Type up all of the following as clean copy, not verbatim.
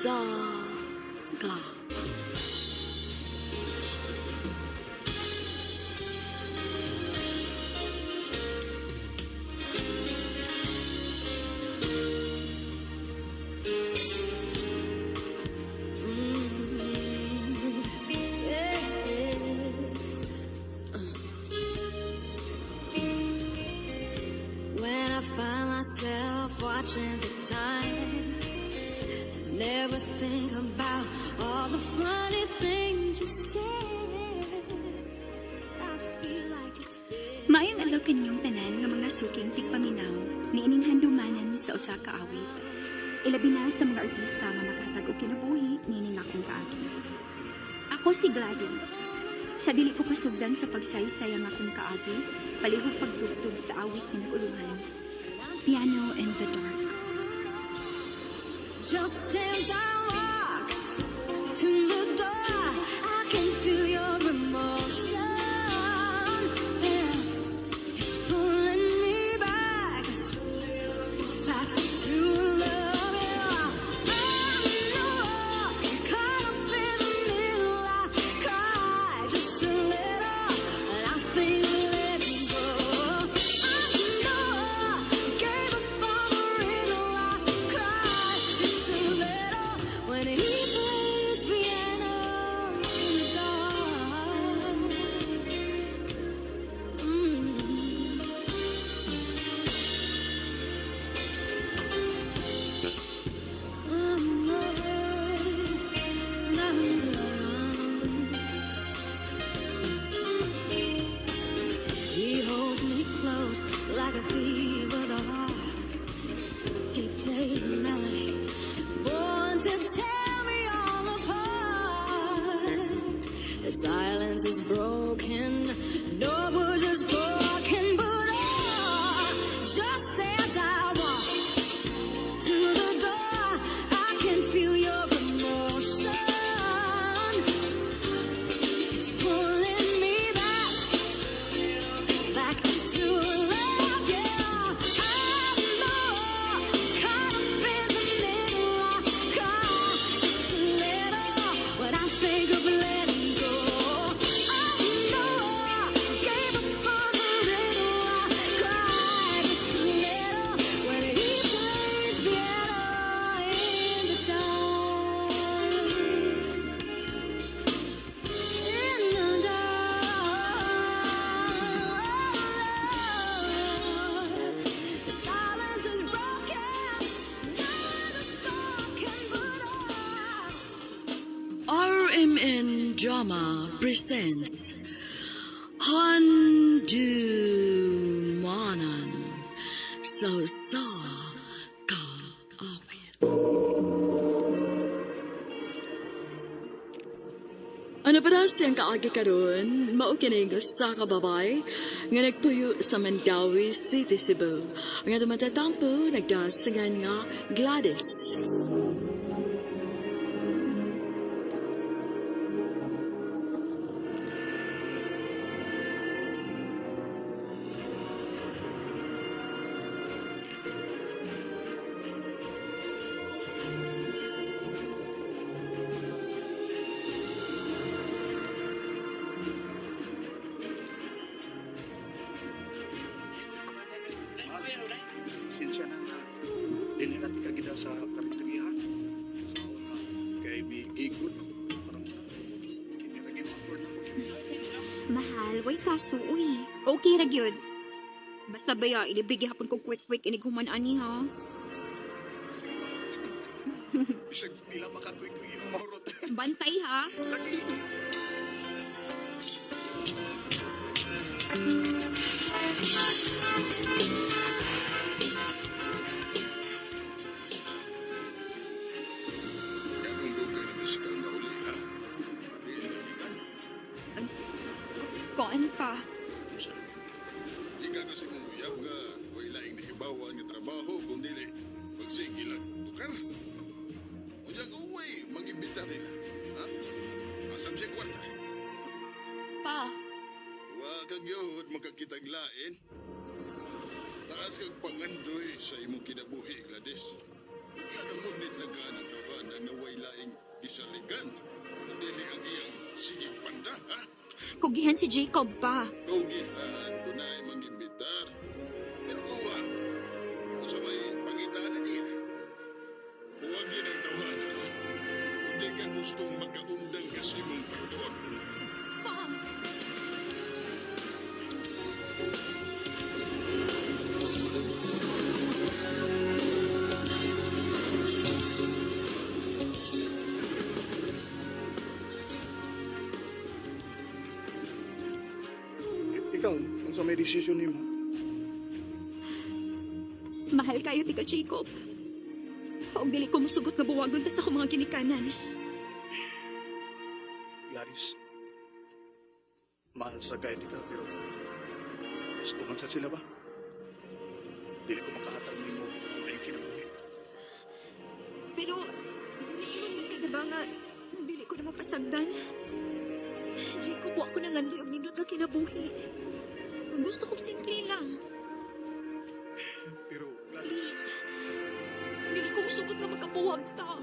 Saga. When I find myself watching the time, I never think about all the funny things you said. I feel like it's been Maayong adlaw kanyong tanan nga mga suking tigpaminaw ni ining handumanan sa usa ka awit. Ilabi na sa mga artista nga makatag og kinabuhi nining akong kaagi. Ako si Gladys. Sa dili ko kasugdan sa pagsaysay ang akong kaagi, palihog pagtugtog sa awit nga naguluhan. Piano in the Dark. just as I walk to the door. I can feel your emotion. Yeah. It's pulling me back to love. Yeah. I know, caught up in the middle. I cry just a little, and I think letting go. I know, gave up on the riddle. I cry just a little when he plays piano in the dark. He holds me close like a thief with a heart. He plays a melody born to tear me all apart. The silence is broken, no words is broken, but just as I walk to the door, I can feel your emotion. It's pulling me back to love. Yeah, I know, caught up in the middle. I cry just a little when I think of letting go. I know, gave up on the riddle. I cry just a little when he plays piano in the dark. In the dark, the silence is broken. None is talking but RMN Drama presents Handumanan sa Awit. Ano para siyang kaagi karon? Mao kining sa kababay nga nagpuyo sa Mandawi City, Cebu. Nga dumatatampo nagdasingan nga Gladys. Sinsya na na. Dili natin kagida sa karmakamihan. So, kay iikot. Parang hindi lagi ma-afford na po. Mahal, way kaso, uy. Okay ra gyud. Basta ba ya, ilibigi hapon ko quick inig human ani ha. Bisag pila makakwik-kwik yung mahurot. Bantay ha. Lagi. Koan pa. Ika kasi mo uyab nga way laing nahibawan nga trabaho kundi pagsige lang tukar. Unya ko way mangimbita nila. Ha? Asam siya kwarta. Pa, Wa kag yod makakitag lain. Taas kag pangandoy sa imong kinabuhi, Gladys. Kada ngunit nagkaanang tawanan na way gikan. Kundi ang iyang sigig panda, ha? Kugihan si Jacob pa. Kaugihan ko na ay mangimbitar. Pero kuha, kung sa may pangitaan niya, huwag yun ang tawanan, ha? Kundi ka gustong magkaundang kasi mong pagdoon. Pa! Ikaw, kung sa may desisyon mo, Mahal kayo, tika Jacob. Huwag dili ko musugot nga buwagon ta sa akong mga ginikanan. Gladys, mahal sa gaya nila, pero gusto man sa sila ba? Dili ko makahatag ni mo ngayong kinabuhi. Pero, niingon man ka diba nga, dili ko na mapasagdan. Jacob, wa ko na ngandoy og nindot nga kinabuhi. Gusto ko simple lang. Pero, Gladys, Please. Dili ko musugot nga magkabuwag ta.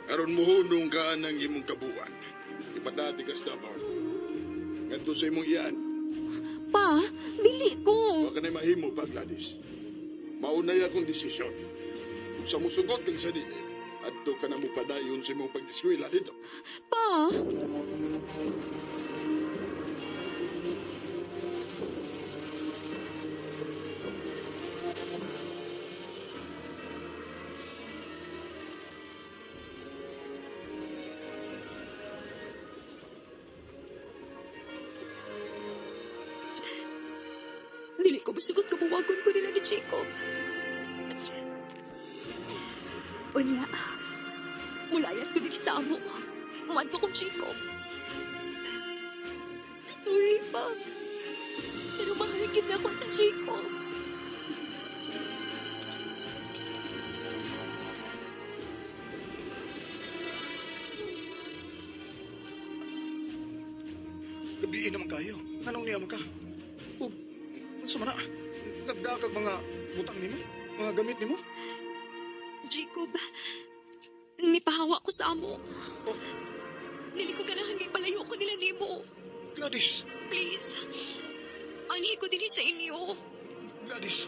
Karon muhunong ka ng imong kabuan. Ipadati kas Davao. Ngadto sa imong iyaan. Pa, dili ko. Wa ka na mahimo pa, Gladys. Maunay akong desisyon. Kung sa musugot kang sa dili, adto ka na mo padayon sa imong pag-eskwela dito. Pa! Dili ko masugot kabuwagon ko nila ni Jacob. Unya, mulayas ko din sa amo. Umanto kong Jacob. Sorry pa. Pero mahagin na ako sa Jacob. gabiin naman kayo. Anong niya ka? O, sa mana? Nagdagag mga butang nimo? Mga gamit nimo? Jacob, nipahawa ko sa amo. Oh, Dili ko ganahan ngay palayo ko nila nimo. Gladys! Please. Anhi ko dili sa inyo. Gladys!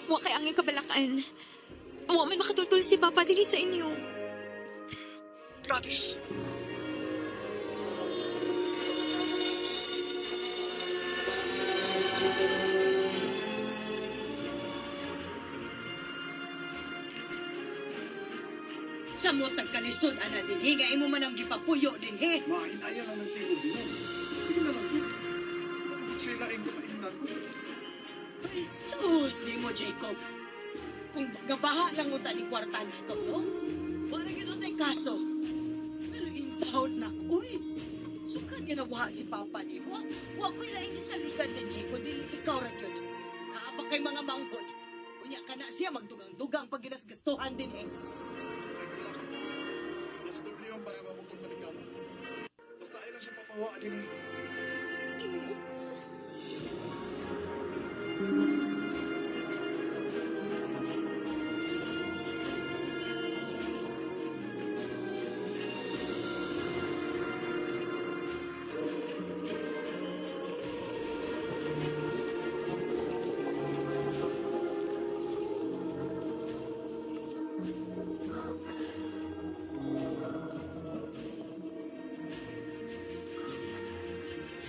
Wa kay angin kabalakan. Wa man makatultul si Papa dili sa inyo. Gladys! Samot ang kalisod, ana din, nga imo man ang gipapuyo din, he. Mahinayan lang ng tibod mo. Sige na lang yun. Bakit sila ang kapainan ko? Ay, sus, di mo, Jacob. Kung gabaha lang mo ni kwarta na to, no? Wala gano'n na kaso. Pero intahod na ko, uy. Sukan niya nawaha si Papa ni mo. Wa ko'y laing isalikan din, he. Kundi ikaw ra dyan. Naabak kay mga mangkod. Unya ka na siya, magdugang-dugang pag ginasgastuhan din, he. Mas doble yung para mabukod maligamo. Basta ay lang siya papawaan din eh. Ino.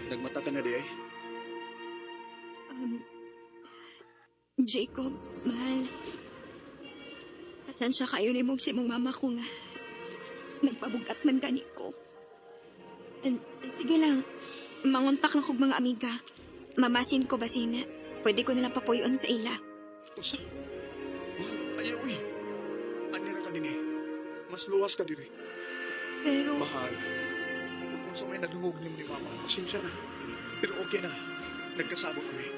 Nagmata ka na di ay. Jacob, mahal. Pasensya kayo ni mong si mong mama ko nga. Nagpabugat man gani ko. Sige lang, mangontak lang kog mga amiga. Mamasin ko basin. Pwede ko nilang papuyon sa ila. Usa? Ayaw uy. Anira ka din eh. Mas luwas ka din eh. Pero, Mahal. Kung sa may nadungog ni mo ni Mama, pasensya na. Pero okay na. Nagkasabo kami.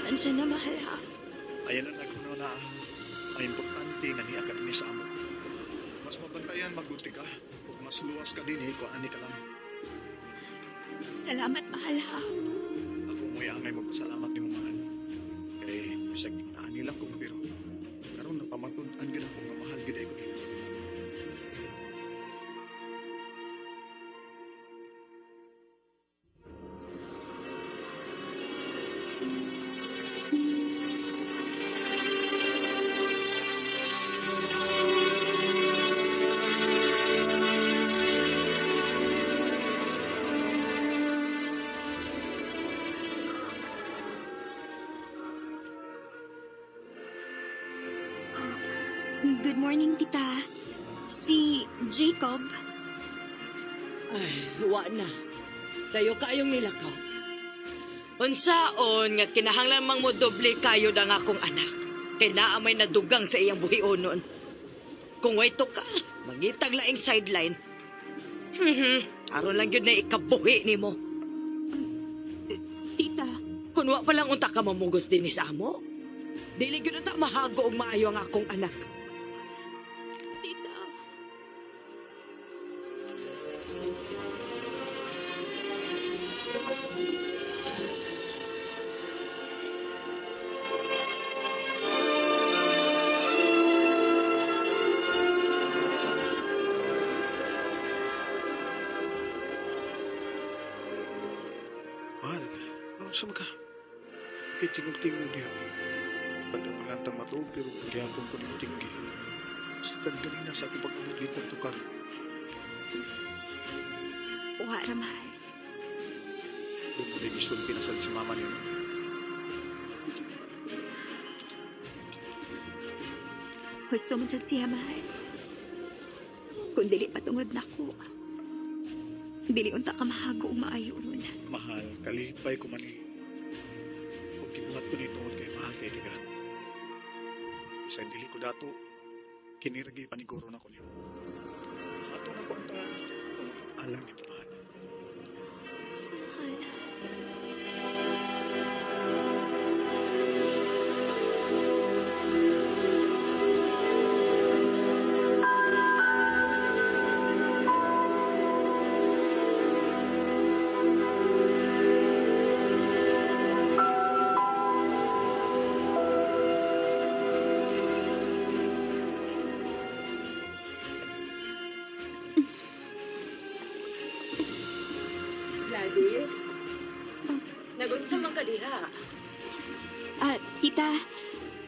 pasensya na mahal ha. Ayan ang nagkunaw na ang importante na niya kami sa amo. Mas Mas mabantayan mabuti ka. Kung mas luwas ka din kung ani ka lang. Salamat, mahal ha. Ako mo'y angay magpasalamat ni mo, mahal. Kaya bisag ani lang ko pero karon napamatud-an gid ako nga mahal gid ko nimo. Good morning, tita. Si Jacob. Ay, wa na. Sayo kayong nilakaw. Unsaon nga kinahanglan mang mo doble kayo ang akong anak. Kay naamay nadugang sa iyang buhionon. Kung way to ka, mangitag laing sideline. Aron lang yun na ikabuhi ni mo. Tita, Kung wa pa lang unta ka mamugos din sa amo. Dili gyud ta mahago og maayo ang akong anak. tita. Mahal, saan ka? Kaya tingog-tingog diya. Padung lang tang matuog pero paghihapon ko ng tinggi. Sukan kanina sa akong pag-abot ng tukar. Wa ra, mahal. Doon mo gusto pinasal si mama niyo. Gusto mo sad siya, mahal. Kung dili patungod na ko, dili unta ka mahago o maayo ron. Mahal, kalipay ko man Huwag kibuhat ko nito kay mahal kay Digan. Sa dili ko dato, kiniragi paniguro na ko niyo. Ato na ko ang alang ni mahal. Mahal. Gladys, nagunsa man ka diha. Tita,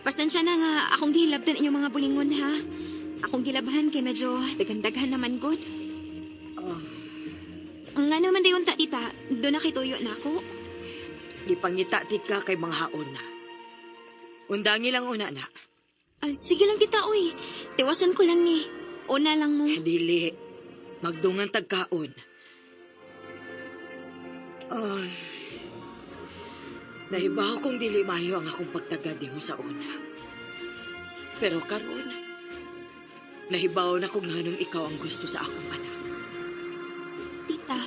pasensya na nga akong gilabdan inyong mga bulingon, ha? Akong gilabahan kay medyo daghan-daghan naman, good. Oh, Nga naman dayon ta, tita, doon na kituyo na ako. gipangita ti ka kay mga haon na. Undangi lang una na. Sige lang, tita, uy. Tiwasan ko lang ni. Una lang mo. Dili, magdungan tagkaon. Ay, naibaw kong dili mayo ang akong pagtagad mo sa una. Pero karon, nahibaw na kung nganong ikaw ang gusto sa akong anak. Tita,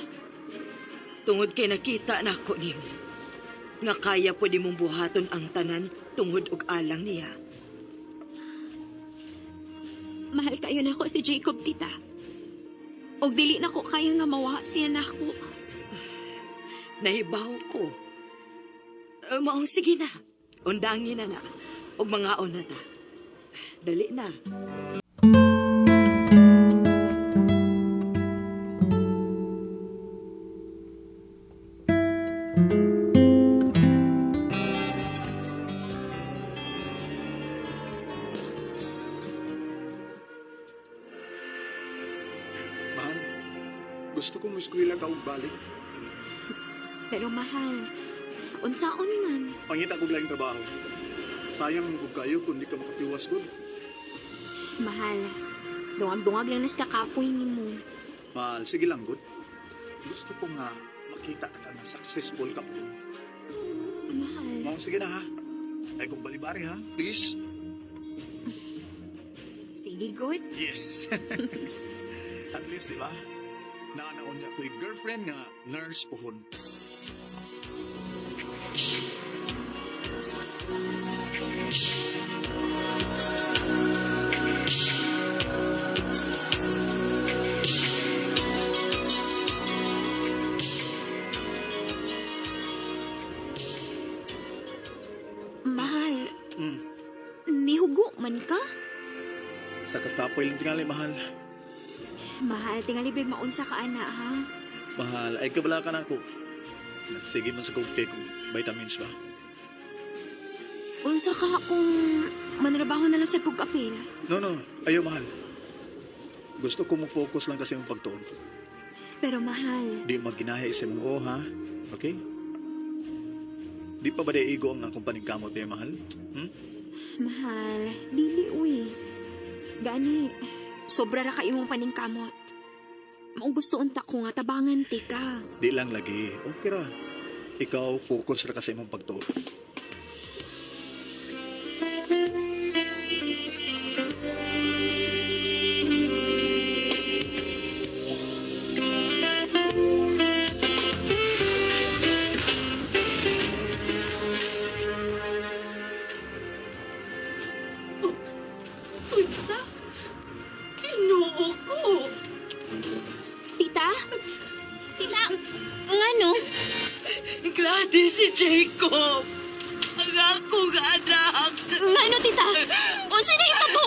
Tungod kay nakita na ako nimo, nga kaya po di mong buhaton ang tanan tungod og alang niya. mahal kayo na ako si Jacob, tita. Og dili na ko kaya nga mawa siya na ako. Nahibaw ko. Maong sige na. Undangin na. Og mga na ta. Dali na. Mahal, gusto kong eskwela ka og balik. Pero mahal, unsaon man. Pangita ko lang trabaho. Sayang kung kayo kung di ka makapiwas ko. Mahal, dungag-dungag lang nas kakapoy ni mo. Mahal, sige lang, good. Gusto ko nga makita ka na successful ka po. Mahal, Mau, sige na ha. Ay kung balibari ha, please. sige good. Yes. At least, di ba? Naanaon niya ko'y girlfriend nga nurse pohon. man ka? Sa katapoy lang tingali, mahal. Mahal, tingali big maunsa ka ana, ha? Mahal, ay kabala ka na ako. Nagsige man sa kugte kung vitamins ba. Unsa ka kung manrabaho na lang sa kog apil? No, ayaw, mahal. Gusto ko mo focus lang kasi mong pagtuon. Pero mahal, Di maginahe sa mong ha? Okay? Di pa ba igo ang akong paningkamot niya, mahal? mahal, dili uy. Gani, sobra ra ka imong paningkamot. Maong gusto unta ko nga tabangan ti ka. Di lang lagi. Okay ra. Ikaw, focus ra kasi mong pagtuon. Unsa? Kinuo ko. Tita? Tita, ngano? Gladys si Jacob. Ang akong anak. Ngano, tita? Unsa na hitabo?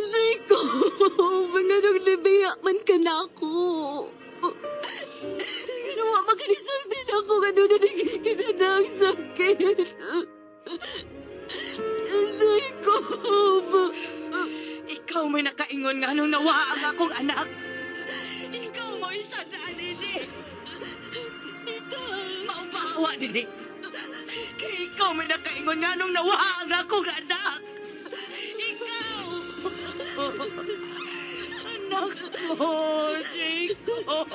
Jacob, mga naglibaya man ka na ako. Ginawa makinisang din ako nga doon na nagkikita na ang sakit. Jacob! Ikaw may nakaingon nga nung nawaang akong anak. Ikaw mo isa na nini. Tita! Maupahawa nini. Kaya ikaw may nakaingon nga nung nawaang akong anak. Ikaw! Anak ko, Jacob!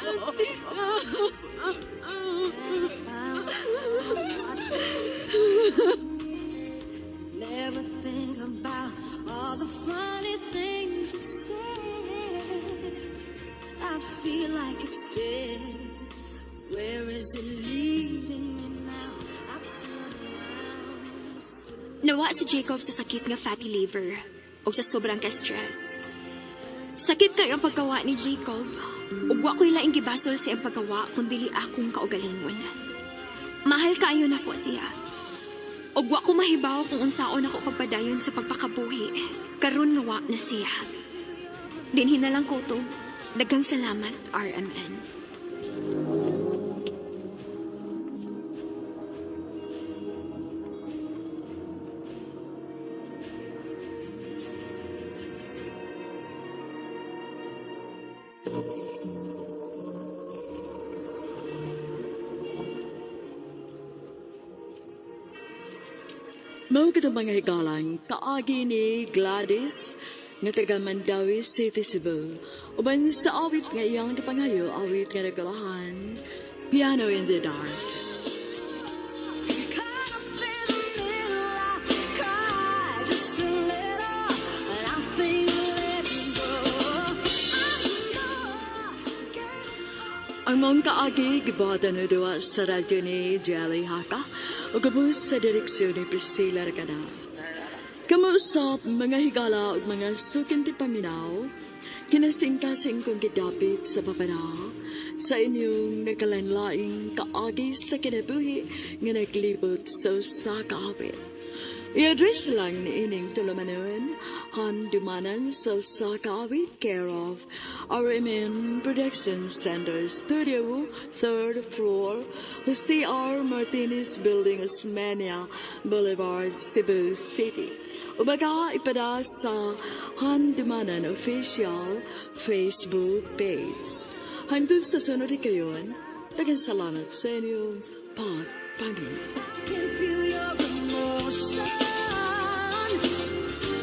Never think about all the funny things you say. I feel like it's dead. Where is it leading me now? I turn around. Nawa si Jacob sa sakit nga fatty liver o sa sobrang ka-stress. Sakit kayo ang pagkawa ni Jacob. Ug wa ko'y laing gibasol sa iyang pagkawa kundi akong kaugalingon. Mahal kayo na po siya. Ug wa ko mahibaw kung unsaon ako pagpadayon sa pagpakabuhi. Karon nga wa na siya. Dinhin na lang ko to. Daghang salamat, RMN. Mao kita mga higalang kaagi ni Gladys nga taga Mandawi City, Cebu. Uban sa awit nga iyang gipangayo, awit nga nagalahan, Piano in the Dark. Caught up in the middle, I cried just a little, and I think letting go. Ang mong kaagi gibatan na duwa sa radyo ni Jelly Haka o gabos sa direksyon ni Priscilla Recadas. Kamuusap mga higala o mga sukin ti paminaw, kinasing-kasing kong gidapit sa papanaw sa inyong nagkalanlaing kaagi sa kinabuhi nga naglibot sa kaawit. I-address lang ni ining tulumanon, Handumanan sa kaawit, care of RMN Production Center, Studio, 3rd floor, Jose R. Martinez Building, Osmania Boulevard, Cebu City. Ubaga ipada sa Handumanan Official Facebook page. Hangtod sa sunod kayon, daghang salamat sa inyong pagpangin.